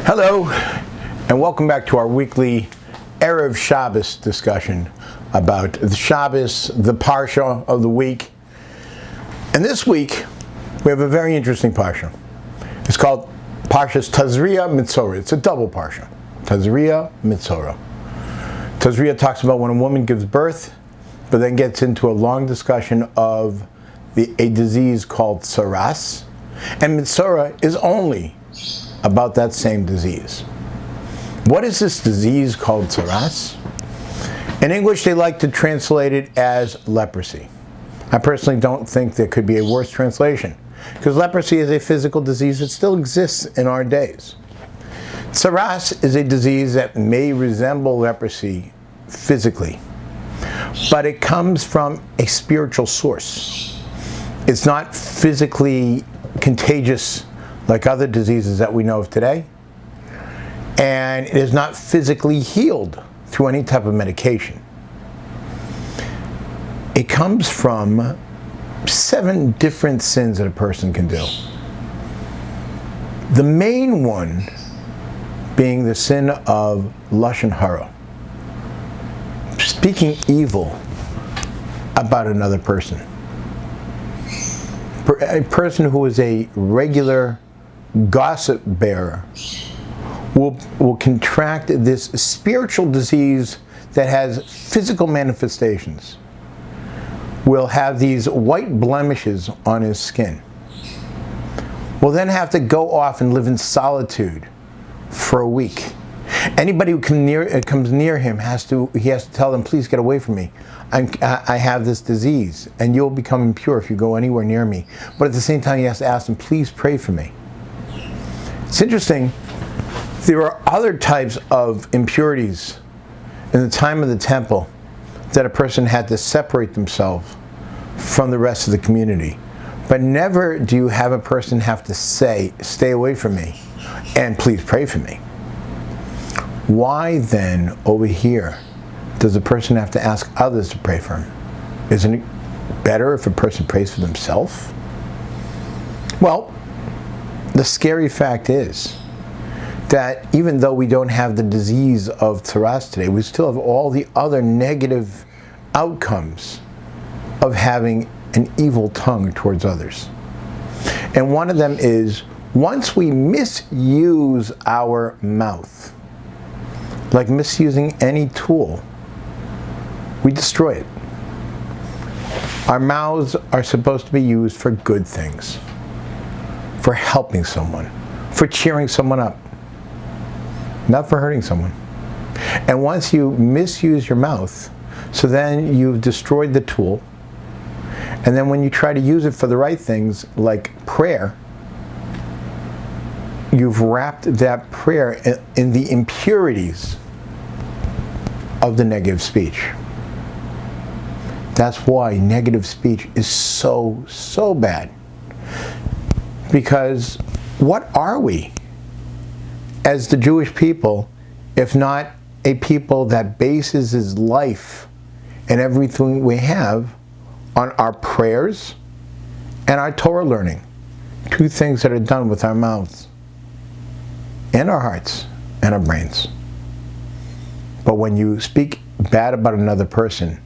Hello, and welcome back to our weekly Erev Shabbos discussion about the Shabbos, the Parsha of the week. And this week, we have a very interesting Parsha. It's called Parshas Tazriah Metzorah. It's a double Parsha. Tazriah Metzorah. Tazriah talks about when a woman gives birth, but then gets into a long discussion of a disease called tsaras. And Metzorah is only about that same disease. What is this disease called tsaras? In English, they like to translate it as leprosy. I personally don't think there could be a worse translation, because leprosy is a physical disease that still exists in our days. Tsaras is a disease that may resemble leprosy physically, but it comes from a spiritual source. It's not physically contagious like other diseases that we know of today, and it is not physically healed through any type of medication. It comes from 7 different sins that a person can do. The main one being the sin of lashon hara, speaking evil about another person. A person who is a regular gossip bearer will contract this spiritual disease that has physical manifestations, will have these white blemishes on his skin, will then have to go off and live in solitude for a week. Anybody who comes near him he has to tell them, please get away from me. I have this disease, and you'll become impure if you go anywhere near me. But at the same time, he has to ask them, please pray for me. It's interesting, there are other types of impurities in the time of the temple that a person had to separate themselves from the rest of the community. But never do you have a person have to say, stay away from me, and please pray for me. Why then, over here, does a person have to ask others to pray for him? Isn't it better if a person prays for themselves? Well, the scary fact is that even though we don't have the disease of tsaras today, we still have all the other negative outcomes of having an evil tongue towards others. And one of them is, once we misuse our mouth, like misusing any tool, we destroy it. Our mouths are supposed to be used for good things, for helping someone, for cheering someone up, not for hurting someone. And once you misuse your mouth, so then you've destroyed the tool, and then when you try to use it for the right things, like prayer, you've wrapped that prayer in the impurities of the negative speech. That's why negative speech is so bad. Because what are we as the Jewish people if not a people that bases his life and everything we have on our prayers and our Torah learning? 2 things that are done with our mouths and our hearts and our brains. But when you speak bad about another person,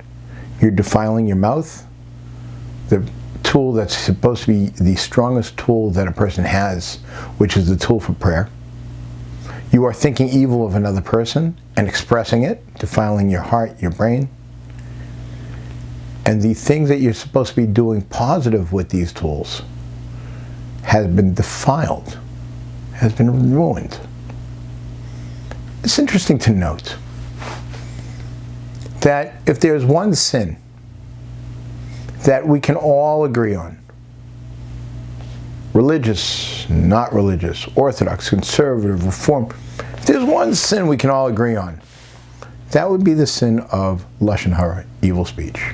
you're defiling your mouth, the tool that's supposed to be the strongest tool that a person has, which is the tool for prayer. You are thinking evil of another person and expressing it, defiling your heart, your brain. And the things that you're supposed to be doing positive with these tools has been defiled, has been ruined. It's interesting to note that if there's one sin that we can all agree on, religious, not religious, Orthodox, conservative, Reform, if there's one sin we can all agree on, that would be the sin of lashon hara, evil speech.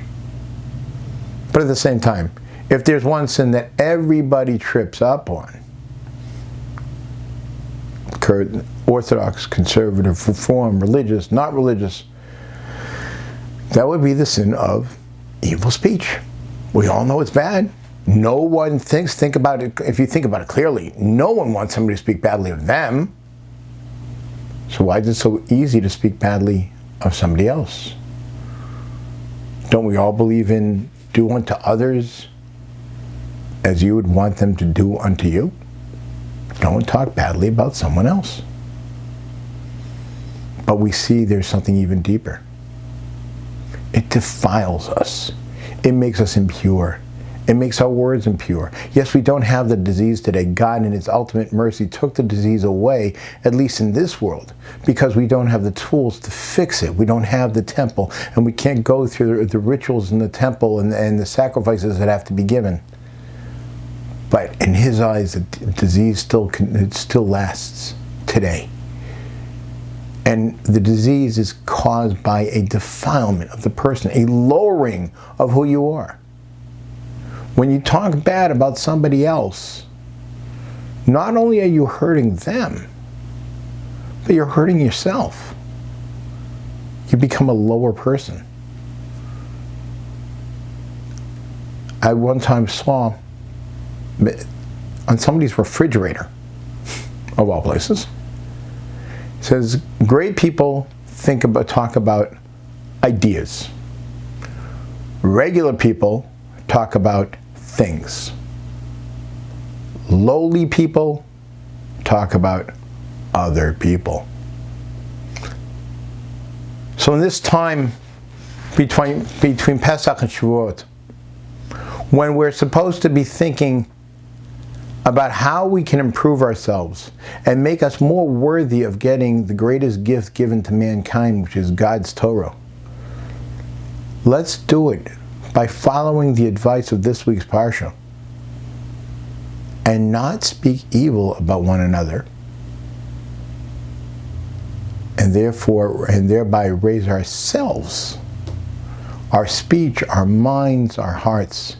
But at the same time, if there's one sin that everybody trips up on, Orthodox, conservative, Reform, religious, not religious, that would be the sin of evil speech. We all know it's bad. No one think about it, if you think about it clearly, no one wants somebody to speak badly of them. So why is it so easy to speak badly of somebody else? Don't we all believe in do unto others as you would want them to do unto you? Don't talk badly about someone else. But we see there's something even deeper. It defiles us. It makes us impure. It makes our words impure. Yes, we don't have the disease today. God, in His ultimate mercy, took the disease away, at least in this world, because we don't have the tools to fix it. We don't have the temple, and we can't go through the rituals in the temple and the sacrifices that have to be given. But in His eyes, the disease still lasts today. And the disease is caused by a defilement of the person, a lowering of who you are. When you talk bad about somebody else, not only are you hurting them, but you're hurting yourself. You become a lower person. I one time saw on somebody's refrigerator, of all places, it says, great people talk about ideas. Regular people talk about things. Lowly people talk about other people. So in this time between Pesach and Shavuot, when we're supposed to be thinking about how we can improve ourselves and make us more worthy of getting the greatest gift given to mankind, which is God's Torah, let's do it by following the advice of this week's Parsha and not speak evil about one another, and thereby raise ourselves, our speech, our minds, our hearts,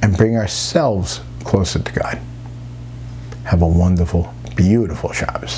and bring ourselves closer to God. Have a wonderful, beautiful Shabbos.